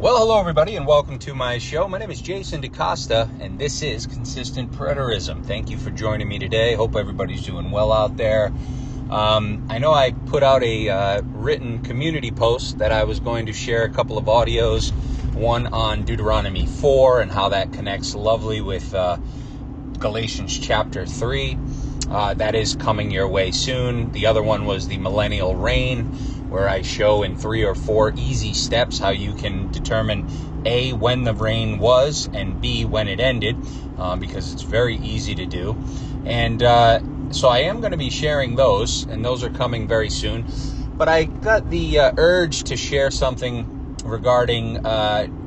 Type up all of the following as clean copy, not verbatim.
Well, hello everybody, and welcome to my show. My name is Jason DeCosta, and this is Consistent Preterism. Thank you for joining me today. Hope everybody's doing well out there. I know I put out a written community post that I was going to share a couple of audios, one on Deuteronomy 4 and how that connects lovely with Galatians chapter 3. That is coming your way soon. The other one was the millennial reign, where I show in 3 or 4 easy steps how you can determine A, when the reign was, and B, when it ended, because it's very easy to do. And so I am going to be sharing those, and those are coming very soon. But I got the urge to share something regarding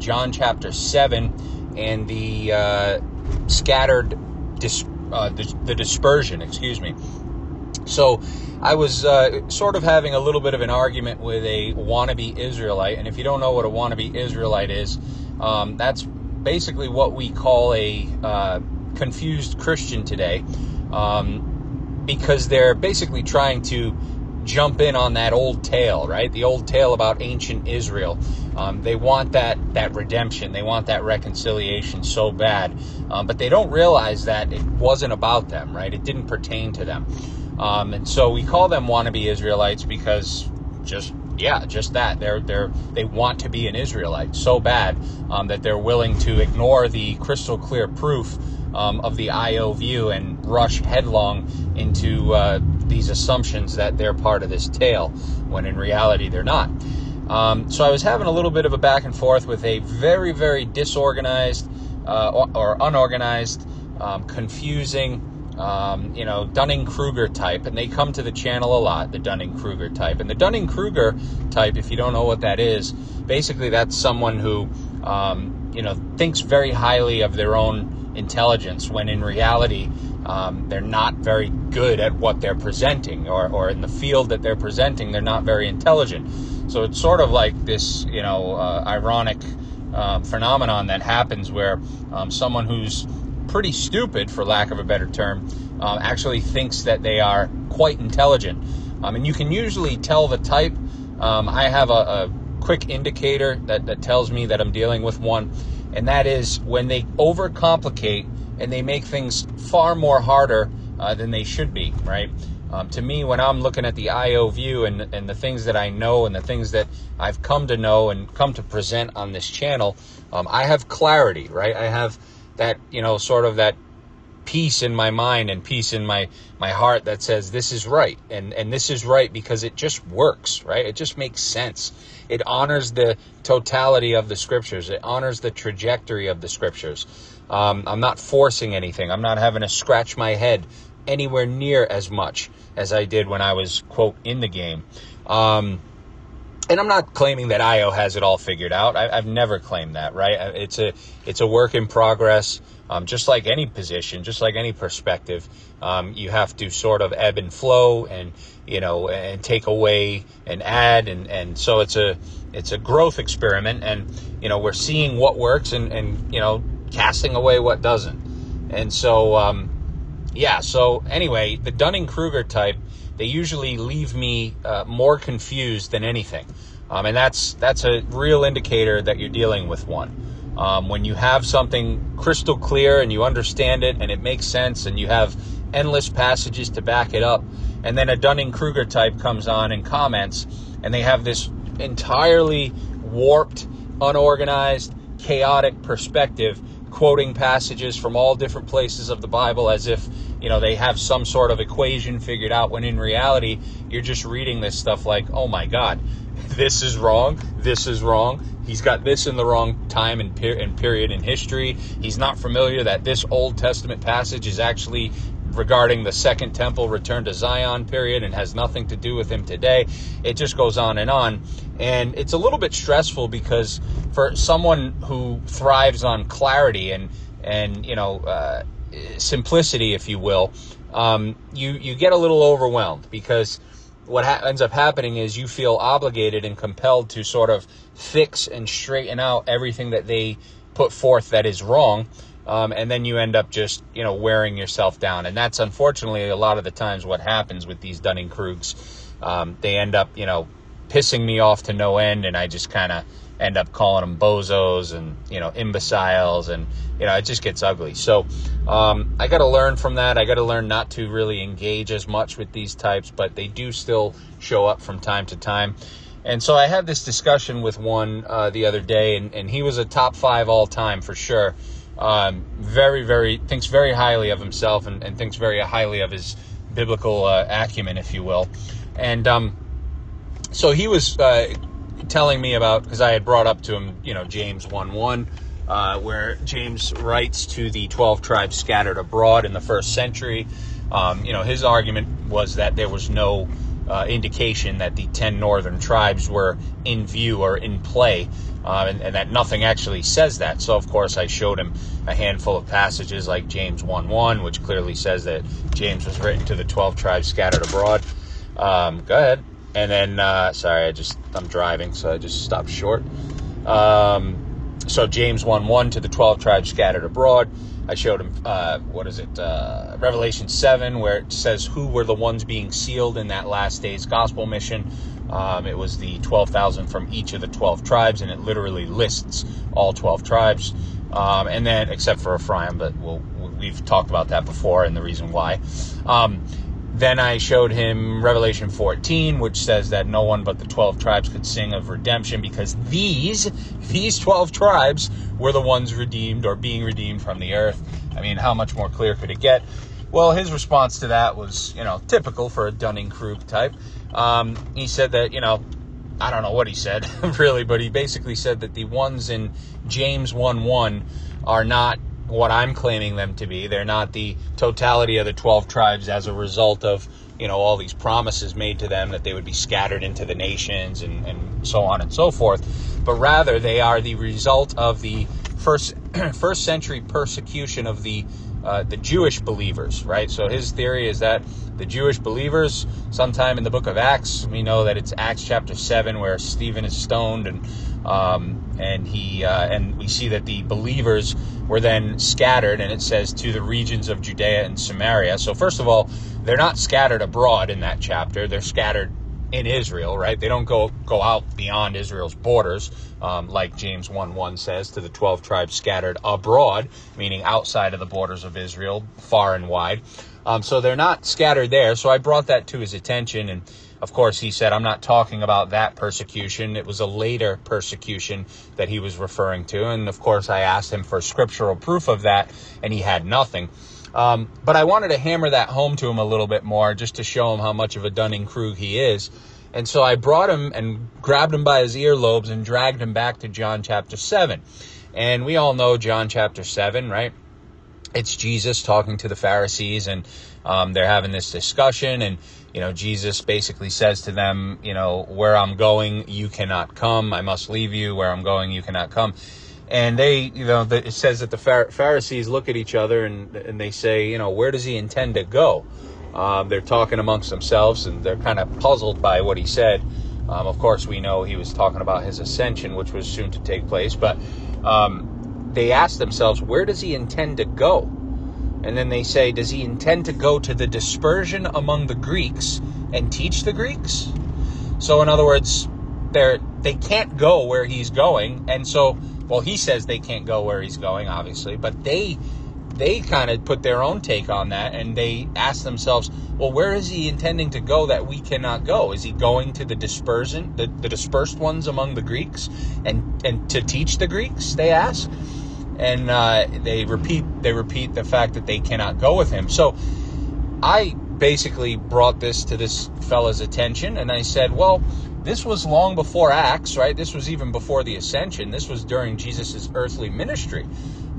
John chapter 7 and the scattered, the dispersion, So I was sort of having a little bit of an argument with a wannabe Israelite. And if you don't know what a wannabe Israelite is, that's basically what we call a confused Christian today, because they're basically trying to jump in on that old tale, right? The old tale about ancient Israel. They want that redemption. They want that reconciliation so bad. But they don't realize that it wasn't about them, right? It didn't pertain to them. And so we call them wannabe Israelites because just that. They want to be an Israelite so bad that they're willing to ignore the crystal clear proof of the IO view and rush headlong into these assumptions that they're part of this tale, when in reality they're not. So I was having a little bit of a back and forth with a very, very disorganized or unorganized, confusing, Dunning-Kruger type, and they come to the channel a lot, the Dunning-Kruger type. And the Dunning-Kruger type, if you don't know what that is, basically that's someone who, thinks very highly of their own intelligence, when in reality, they're not very good at what they're presenting, or in the field that they're presenting, they're not very intelligent. So it's sort of like this, ironic phenomenon that happens where someone who's pretty stupid, for lack of a better term, actually thinks that they are quite intelligent. And you can usually tell the type. I have a quick indicator that tells me that I'm dealing with one, and that is when they overcomplicate and they make things far more harder than they should be, right? To me, when I'm looking at the IO view and the things that I know and the things that I've come to know and come to present on this channel, I have clarity, right? I have that, sort of that peace in my mind and peace in my heart that says this is right. And this is right because it just works, right? It just makes sense. It honors the totality of the scriptures. It honors the trajectory of the scriptures. I'm not forcing anything. I'm not having to scratch my head anywhere near as much as I did when I was, quote, in the game. And I'm not claiming that IO has it all figured out. I've never claimed that, right? It's a work in progress. Just like any position, just like any perspective, you have to sort of ebb and flow, and and take away and add, and so it's a growth experiment, and we're seeing what works and casting away what doesn't. And so so anyway, the Dunning-Kruger type, they usually leave me more confused than anything. And that's a real indicator that you're dealing with one. When you have something crystal clear and you understand it and it makes sense and you have endless passages to back it up, and then a Dunning-Kruger type comes on and comments, and they have this entirely warped, unorganized, chaotic perspective, quoting passages from all different places of the Bible as if they have some sort of equation figured out, when in reality you're just reading this stuff like, oh my God, this is wrong, he's got this in the wrong time and period in history, he's not familiar that this Old Testament passage is actually regarding the Second Temple return to Zion period and has nothing to do with him today. It just goes on, and it's a little bit stressful, because for someone who thrives on clarity and simplicity, if you will, you get a little overwhelmed, because what ends up happening is you feel obligated and compelled to sort of fix and straighten out everything that they put forth that is wrong, and then you end up just wearing yourself down. And that's unfortunately a lot of the times what happens with these Dunning-Krugers. They end up pissing me off to no end, and I just kind of end up calling them bozos and, imbeciles, and, it just gets ugly. So I got to learn from that. I got to learn not to really engage as much with these types, but they do still show up from time to time. And so I had this discussion with one the other day, and he was a top 5 all time for sure. Thinks very highly of himself and thinks very highly of his biblical acumen, if you will. And so he was telling me about, because I had brought up to him, James 1:1, where James writes to the 12 tribes scattered abroad in the first century. His argument was that there was no indication that the 10 northern tribes were in view or in play, and that nothing actually says that. So, of course, I showed him a handful of passages like James 1:1, which clearly says that James was written to the 12 tribes scattered abroad. Go ahead. And then, sorry, I'm driving, so I just stopped short. So James 1:1 to the 12 tribes scattered abroad. I showed him, Revelation 7, where it says who were the ones being sealed in that last day's gospel mission. It was the 12,000 from each of the 12 tribes, and it literally lists all 12 tribes. And then, except for Ephraim, but we've talked about that before and the reason why. Then I showed him Revelation 14, which says that no one but the 12 tribes could sing of redemption, because these 12 tribes were the ones redeemed or being redeemed from the earth. I mean, how much more clear could it get? Well, his response to that was, typical for a Dunning-Kruger type. He said that, I don't know what he said, really, but he basically said that the ones in James 1:1 are not what I'm claiming them to be. They're not the totality of the 12 tribes as a result of, all these promises made to them that they would be scattered into the nations and so on and so forth. But rather, they are the result of the first century persecution of the Jewish believers, right? So his theory is that the Jewish believers, sometime in the book of Acts, we know that it's Acts chapter 7, where Stephen is stoned, and we see that the believers were then scattered, and it says to the regions of Judea and Samaria. So first of all, they're not scattered abroad in that chapter. They're scattered in Israel, right? They don't go out beyond Israel's borders, like James 1:1 says, to the 12 tribes scattered abroad, meaning outside of the borders of Israel, far and wide. So they're not scattered there. So I brought that to his attention, and of course he said, I'm not talking about that persecution. It was a later persecution that he was referring to. And of course I asked him for scriptural proof of that, and he had nothing. But I wanted to hammer that home to him a little bit more, just to show him how much of a Dunning-Kruger he is. And so I brought him and grabbed him by his earlobes and dragged him back to John chapter 7. And we all know John chapter 7, right? It's Jesus talking to the Pharisees, and they're having this discussion, and Jesus basically says to them, where I'm going, you cannot come. I must leave you. Where I'm going, you cannot come. And they, it says that the Pharisees look at each other and they say, where does he intend to go? They're talking amongst themselves, and they're kind of puzzled by what he said. Of course, we know he was talking about his ascension, which was soon to take place. But they ask themselves, where does he intend to go? And then they say, does he intend to go to the dispersion among the Greeks and teach the Greeks? So in other words, they can't go where he's going. And so, well, he says they can't go where he's going, obviously, but they kind of put their own take on that, and they ask themselves, well, where is he intending to go that we cannot go? Is he going to the dispersion, the dispersed ones among the Greeks, and to teach the Greeks, they ask? And they repeat the fact that they cannot go with him. So I basically brought this to this fella's attention, and I said, well, this was long before Acts, right? This was even before the ascension. This was during Jesus' earthly ministry.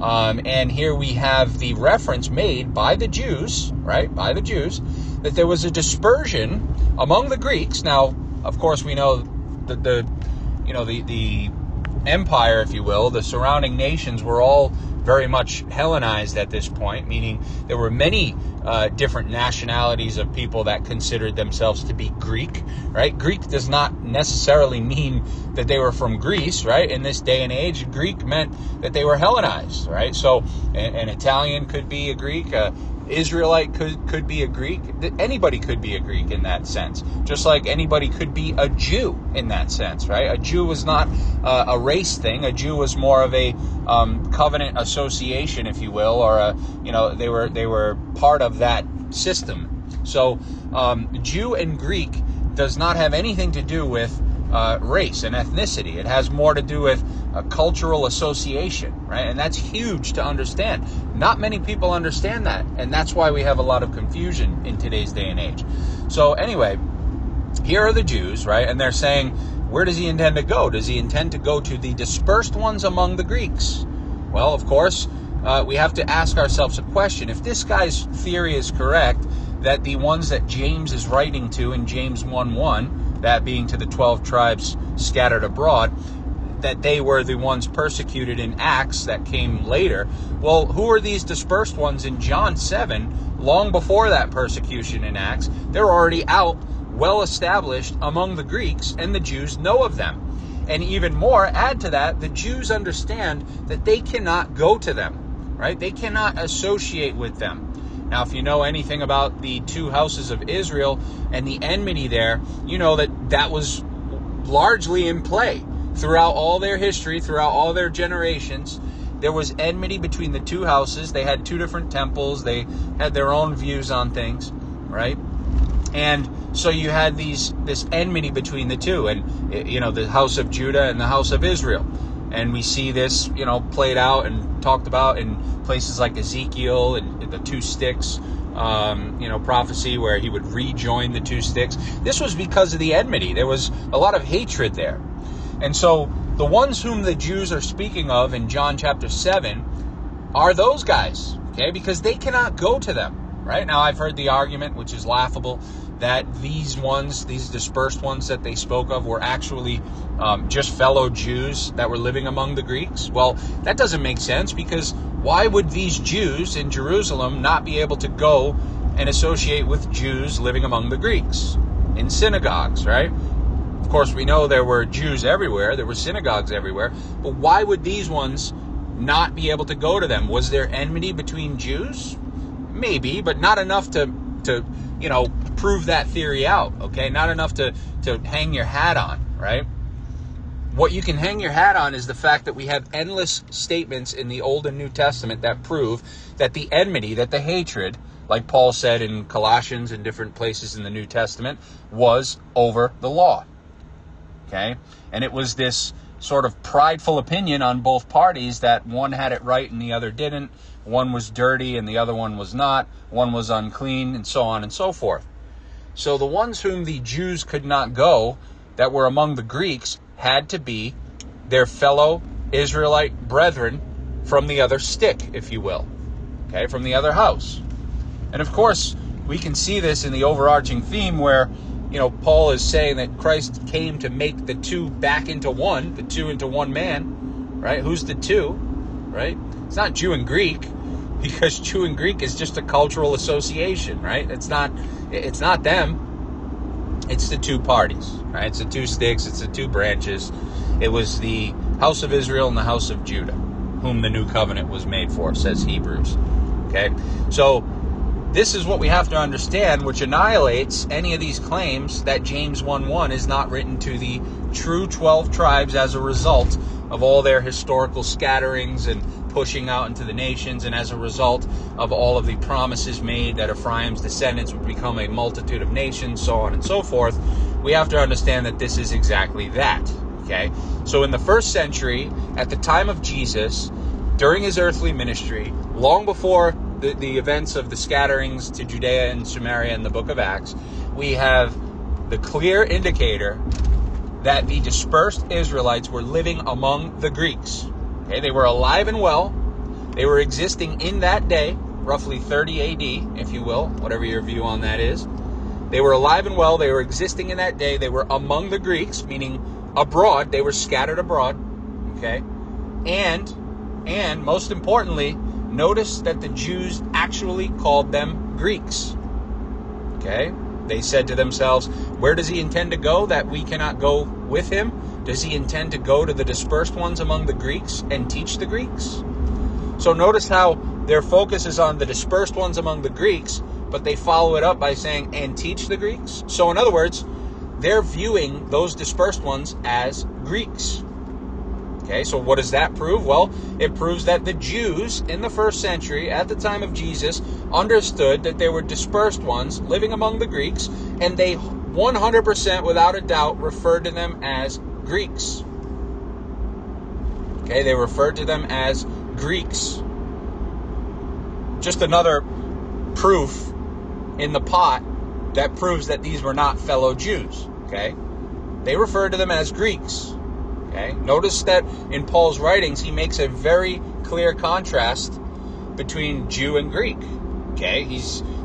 And here we have the reference made by the Jews, right? By the Jews, that there was a dispersion among the Greeks. Now, of course, we know that the empire, if you will, the surrounding nations were all very much Hellenized at this point, meaning there were many different nationalities of people that considered themselves to be Greek, right? Greek does not necessarily mean that they were from Greece, right? In this day and age, Greek meant that they were Hellenized, right? So an Italian could be a Greek, Israelite could be a Greek. Anybody could be a Greek in that sense. Just like anybody could be a Jew in that sense, right? A Jew was not a race thing. A Jew was more of a covenant association, if you will, or they were part of that system. So Jew and Greek does not have anything to do with race and ethnicity. It has more to do with a cultural association, right? And that's huge to understand. Not many people understand that, and that's why we have a lot of confusion in today's day and age. So anyway, here are the Jews, right? And they're saying, where does he intend to go? Does he intend to go to the dispersed ones among the Greeks? Well, of course, we have to ask ourselves a question. If this guy's theory is correct, that the ones that James is writing to in James 1:1, that being to the 12 tribes scattered abroad, that they were the ones persecuted in Acts that came later. Well, who are these dispersed ones in John 7, long before that persecution in Acts? They're already out, well established among the Greeks, and the Jews know of them. And even more, add to that, the Jews understand that they cannot go to them, right? They cannot associate with them. Now, if you know anything about the two houses of Israel and the enmity there, you know that was largely in play throughout all their history, throughout all their generations. There was enmity between the two houses. They had two different temples. They had their own views on things, right? And so you had this enmity between the two, and the house of Judah and the house of Israel. And we see this, played out and talked about in places like Ezekiel and the two sticks, prophecy where he would rejoin the two sticks. This was because of the enmity. There was a lot of hatred there. And so the ones whom the Jews are speaking of in John chapter 7 are those guys, okay? Because they cannot go to them, right? Now, I've heard the argument, which is laughable, that these dispersed ones that they spoke of were actually just fellow Jews that were living among the Greeks. Well, that doesn't make sense, because why would these Jews in Jerusalem not be able to go and associate with Jews living among the Greeks in synagogues, right? Of course, we know there were Jews everywhere. There were synagogues everywhere. But why would these ones not be able to go to them? Was there enmity between Jews? Maybe, but not enough to prove that theory out, okay? Not enough to hang your hat on, right? What you can hang your hat on is the fact that we have endless statements in the Old and New Testament that prove that the enmity, that the hatred, like Paul said in Colossians and different places in the New Testament, was over the law. Okay? And it was this sort of prideful opinion on both parties that one had it right and the other didn't. One was dirty and the other one was not. One was unclean, and so on and so forth. So the ones whom the Jews could not go, that were among the Greeks, had to be their fellow Israelite brethren from the other stick, if you will. Okay? From the other house. And of course, we can see this in the overarching theme where Paul is saying that Christ came to make the two back into one, the two into one man, right? Who's the two, right? It's not Jew and Greek, because Jew and Greek is just a cultural association, right? It's not them. It's the two parties, right? It's the two sticks. It's the two branches. It was the house of Israel and the house of Judah, whom the new covenant was made for, says Hebrews. Okay? So this is what we have to understand, which annihilates any of these claims that James 1:1 is not written to the true 12 tribes as a result of all their historical scatterings and pushing out into the nations, and as a result of all of the promises made that Ephraim's descendants would become a multitude of nations, so on and so forth. We have to understand that this is exactly that. Okay? So in the first century, at the time of Jesus, during his earthly ministry, long before the events of the scatterings to Judea and Samaria in the book of Acts, we have the clear indicator that the dispersed Israelites were living among the Greeks. Okay, they were alive and well. They were existing in that day, roughly 30 AD, if you will, whatever your view on that is. They were alive and well. They were existing in that day. They were among the Greeks, meaning abroad. They were scattered abroad. Okay, and most importantly, notice that the Jews actually called them Greeks. Okay? They said to themselves, where does he intend to go that we cannot go with him? Does he intend to go to the dispersed ones among the Greeks and teach the Greeks? So notice how their focus is on the dispersed ones among the Greeks, but they follow it up by saying, and teach the Greeks. So in other words, they're viewing those dispersed ones as Greeks. Okay, so what does that prove? Well, it proves that the Jews in the first century, at the time of Jesus, understood that there were dispersed ones living among the Greeks, and they 100% without a doubt referred to them as Greeks. Okay, they referred to them as Greeks. Just another proof in the pot that proves that these were not fellow Jews. Okay, they referred to them as Greeks. Okay, notice that in Paul's writings he makes a very clear contrast between Jew and Greek. Okay,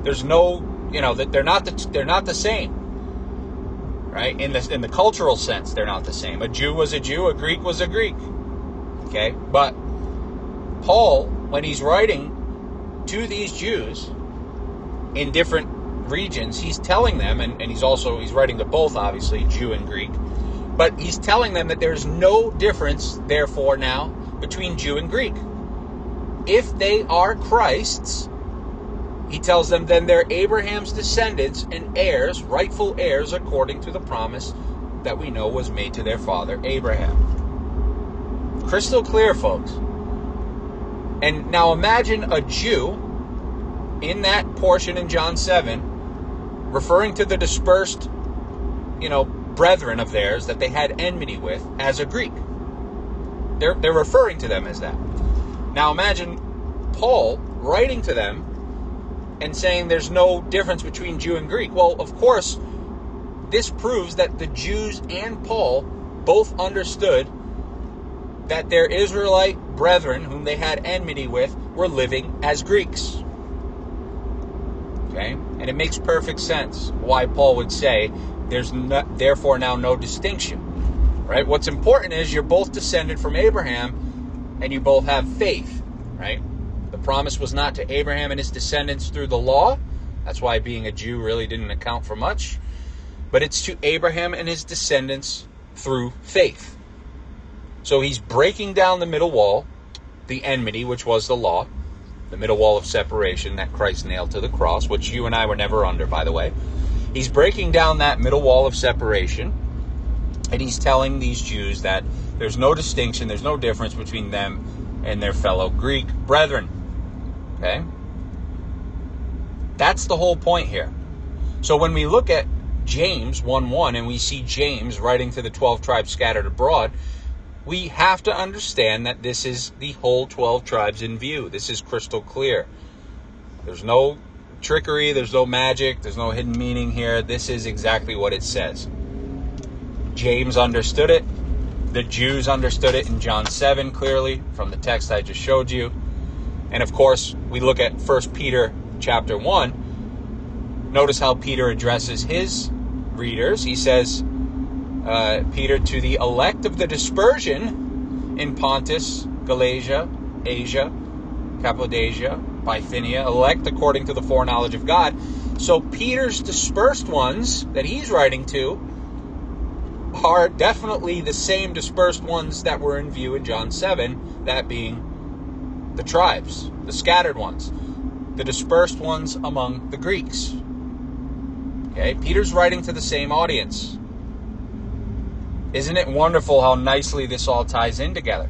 there's no, that they're not the same. Right? In the cultural sense, they're not the same. A Jew was a Jew, a Greek was a Greek. Okay, but Paul, when he's writing to these Jews in different regions, he's telling them, and he's writing to both, obviously, Jew and Greek, but he's telling them that there's no difference, therefore, now, between Jew and Greek. If they are Christ's, he tells them, then they're Abraham's descendants and heirs, rightful heirs, according to the promise that we know was made to their father, Abraham. Crystal clear, folks. And now imagine a Jew in that portion in John 7 referring to the dispersed, brethren of theirs that they had enmity with as a Greek. They're referring to them as that. Now imagine Paul writing to them and saying there's no difference between Jew and Greek. Well, of course, this proves that the Jews and Paul both understood that their Israelite brethren, whom they had enmity with, were living as Greeks. Okay? And it makes perfect sense why Paul would say there's therefore now no distinction. Right? What's important is you're both descended from Abraham and you both have faith. Right? The promise was not to Abraham and his descendants through the law. That's why being a Jew really didn't account for much. But it's to Abraham and his descendants through faith. So he's breaking down the middle wall, the enmity, which was the law, the middle wall of separation that Christ nailed to the cross, which you and I were never under, by the way. He's breaking down that middle wall of separation, and he's telling these Jews that there's no distinction, there's no difference between them and their fellow Greek brethren. Okay? That's the whole point here. So when we look at James 1:1 and we see James writing to the 12 tribes scattered abroad, we have to understand that this is the whole 12 tribes in view. This is crystal clear. There's no trickery, there's no magic, there's no hidden meaning here. This is exactly what it says. James understood it. The Jews understood it in John 7 clearly from the text I just showed you. And of course, we look at 1 Peter chapter 1. Notice how Peter addresses his readers. He says, Peter, to the elect of the dispersion in Pontus, Galatia, Asia, Cappadocia, Bithynia, elect according to the foreknowledge of God. So Peter's dispersed ones that he's writing to are definitely the same dispersed ones that were in view in John 7, that being the tribes, the scattered ones, the dispersed ones among the Greeks. Okay, Peter's writing to the same audience. Isn't it wonderful how nicely this all ties in together?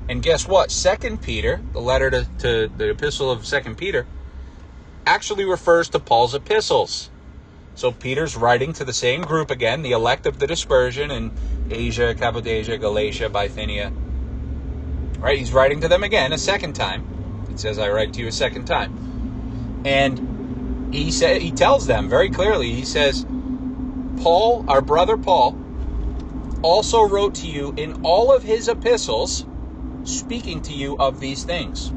And guess what? 2 Peter, the letter to the epistle of 2 Peter, actually refers to Paul's epistles. So Peter's writing to the same group again, the elect of the dispersion in Asia, Cappadocia, Galatia, Bithynia. Right? He's writing to them again a second time. It says, I write to you a second time. And he tells them very clearly, he says, Paul, our brother Paul, also wrote to you in all of his epistles, speaking to you of these things.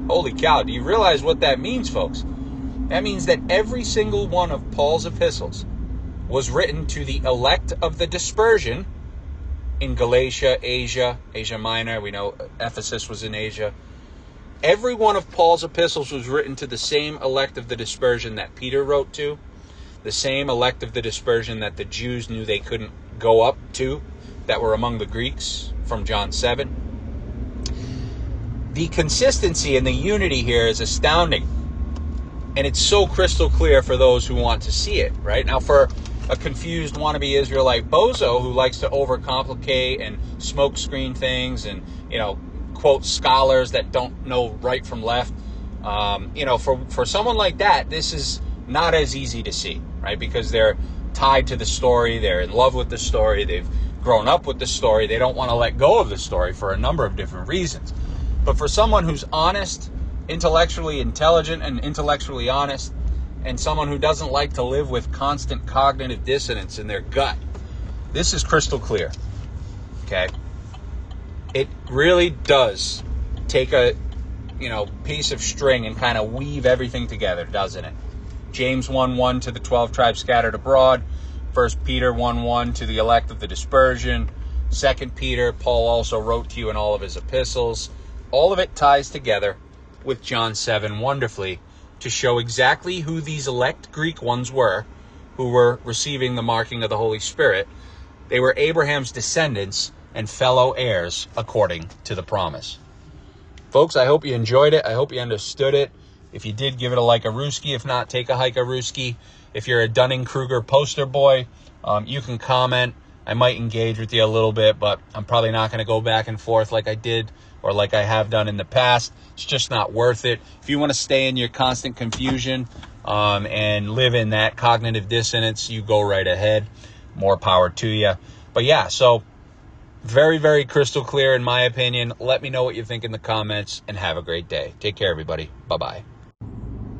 Holy cow, do you realize what that means, folks? That means that every single one of Paul's epistles was written to the elect of the dispersion in Galatia, Asia Minor. We know Ephesus was in Asia. Every one of Paul's epistles was written to the same elect of the dispersion that Peter wrote to, the same elect of the dispersion that the Jews knew they couldn't go up to, that were among the Greeks from John 7. the consistency and the unity here is astounding. And it's so crystal clear for those who want to see it, right? Now, for a confused wannabe Israelite bozo who likes to overcomplicate and smokescreen things and, quote scholars that don't know right from left, for someone like that, this is not as easy to see, right? Because they're tied to the story, they're in love with the story, they've grown up with the story, they don't want to let go of the story for a number of different reasons. But for someone who's honest, intellectually intelligent and intellectually honest, and someone who doesn't like to live with constant cognitive dissonance in their gut, this is crystal clear, okay? It really does take a, piece of string and kind of weave everything together, doesn't it? James 1:1 to the 12 tribes scattered abroad, 1 Peter 1:1 to the elect of the dispersion, 2 Peter, Paul also wrote to you in all of his epistles. All of it ties together with John 7 wonderfully to show exactly who these elect Greek ones were who were receiving the marking of the Holy Spirit. They were Abraham's descendants and fellow heirs according to the promise. Folks, I hope you enjoyed it. I hope you understood it. If you did, give it a like-a-rooski. If not, take a hike-a-rooski. If you're a Dunning-Kruger poster boy, you can comment. I might engage with you a little bit, but I'm probably not going to go back and forth like I did or like I have done in the past. It's just not worth it. If you want to stay in your constant confusion and live in that cognitive dissonance, you go right ahead. More power to you. But yeah, so very, very crystal clear in my opinion. Let me know what you think in the comments and have a great day. Take care, everybody. Bye-bye.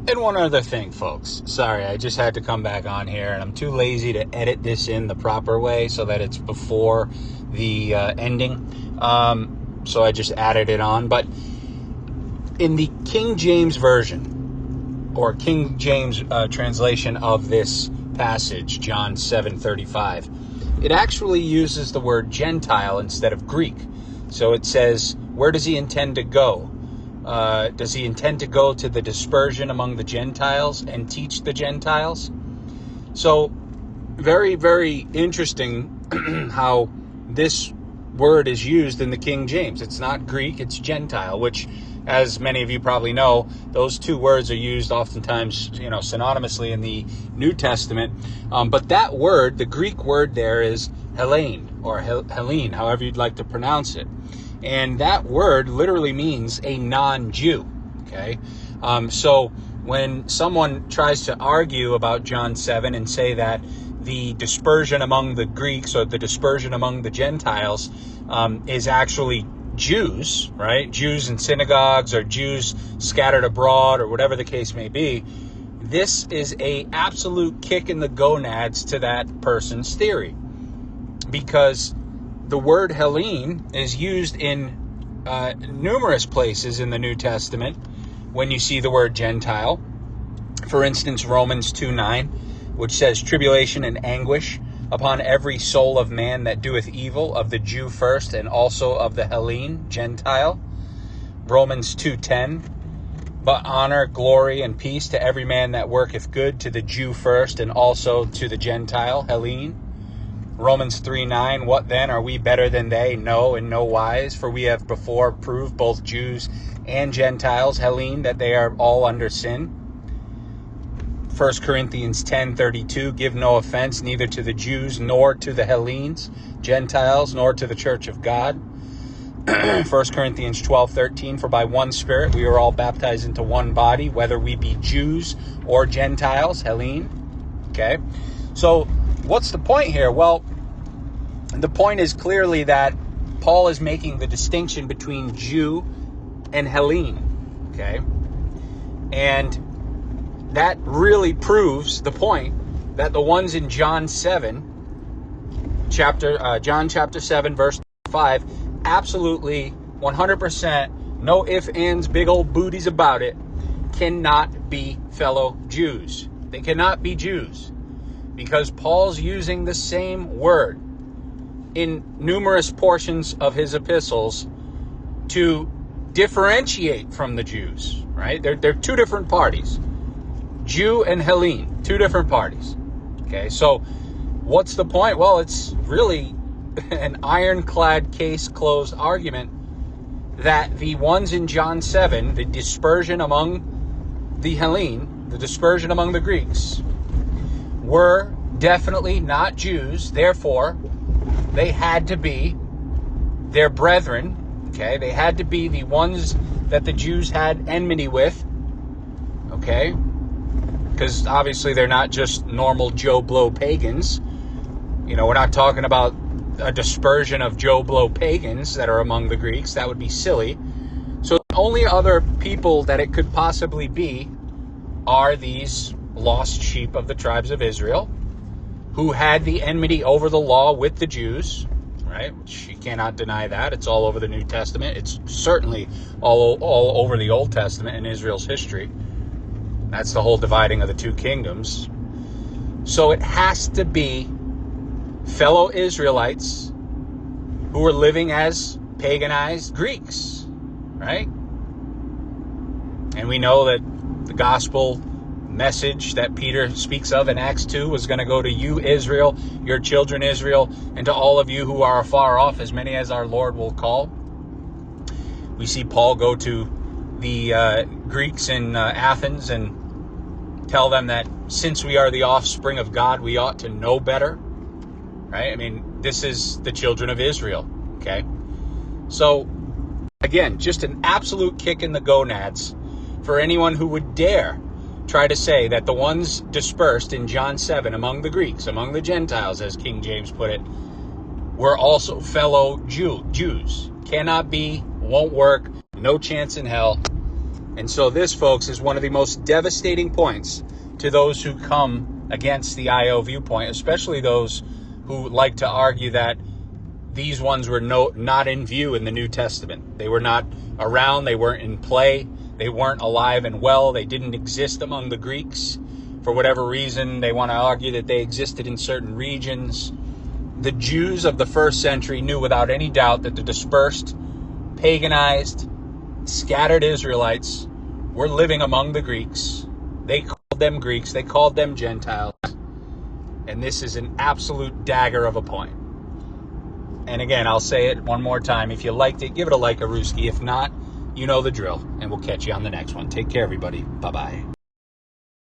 And one other thing, folks. Sorry, I just had to come back on here, and I'm too lazy to edit this in the proper way so that it's before the ending. So I just added it on. But in the King James Version, or King James translation of this passage, John 7:35, it actually uses the word Gentile instead of Greek. So it says, where does he intend to go? Does he intend to go to the dispersion among the Gentiles and teach the Gentiles? So very, very interesting how this word is used in the King James. It's not Greek, it's Gentile, which, as many of you probably know, those two words are used oftentimes, synonymously in the New Testament. But that word, the Greek word there is Hellene, or Helene, however you'd like to pronounce it. And that word literally means a non-Jew, okay? So when someone tries to argue about John 7 and say that the dispersion among the Greeks or the dispersion among the Gentiles is actually Jews, right? Jews in synagogues or Jews scattered abroad or whatever the case may be, this is a absolute kick in the gonads to that person's theory. Because the word Hellene is used in numerous places in the New Testament when you see the word Gentile. For instance, Romans 2:9, which says, tribulation and anguish upon every soul of man that doeth evil, of the Jew first, and also of the Hellene, Gentile. Romans 2:10, but honor, glory, and peace to every man that worketh good, to the Jew first, and also to the Gentile, Hellene. Romans 3:9, what then, are we better than they? No, in no wise, for we have before proved both Jews and Gentiles, Hellene, that they are all under sin. 1 Corinthians 10:32, give no offense neither to the Jews nor to the Hellenes, Gentiles, nor to the church of God. 1 Corinthians 12:13, for by one Spirit we are all baptized into one body, whether we be Jews or Gentiles, Hellene. Okay, so what's the point here? Well, the point is clearly that Paul is making the distinction between Jew and Hellene, okay? And that really proves the point that the ones in John chapter 7, verse 5, absolutely 100%, no ifs, ands, big old booties about it, cannot be fellow Jews. They cannot be Jews because Paul's using the same word in numerous portions of his epistles to differentiate from the Jews, right? They're two different parties. Jew and Hellene, two different parties. Okay, so what's the point? Well, it's really an ironclad case closed argument that the ones in John 7, the dispersion among the Hellene, the dispersion among the Greeks, were definitely not Jews. Therefore, they had to be their brethren. Okay, they had to be the ones that the Jews had enmity with. Okay, because obviously they're not just normal Joe Blow pagans. You know, we're not talking about a dispersion of Joe Blow pagans that are among the Greeks. That would be silly. So the only other people that it could possibly be are these lost sheep of the tribes of Israel, who had the enmity over the law with the Jews, right? Which you cannot deny that. It's all over the New Testament. It's certainly all over the Old Testament in Israel's history. That's the whole dividing of the two kingdoms. So it has to be fellow Israelites who were living as paganized Greeks, right? And we know that the gospel message that Peter speaks of in Acts 2 was going to go to you, Israel, your children, Israel, and to all of you who are afar off, as many as our Lord will call. We see Paul go to the Greeks in Athens and tell them that since we are the offspring of God, we ought to know better, right? I mean, this is the children of Israel, okay? So, again, just an absolute kick in the gonads for anyone who would dare try to say that the ones dispersed in John 7 among the Greeks, among the Gentiles, as King James put it, were also fellow Jews. Cannot be, won't work, no chance in hell. And so this, folks, is one of the most devastating points to those who come against the IO viewpoint, especially those who like to argue that these ones were not in view in the New Testament. They were not around, they weren't in play. They weren't alive and well. They didn't exist among the Greeks. For whatever reason, they want to argue that they existed in certain regions. The Jews of the first century knew without any doubt that the dispersed, paganized, scattered Israelites were living among the Greeks. They called them Greeks. They called them Gentiles. And this is an absolute dagger of a point. And again, I'll say it one more time. If you liked it, give it a like, a Ruski. If not, you know the drill, and we'll catch you on the next one. Take care, everybody. Bye-bye.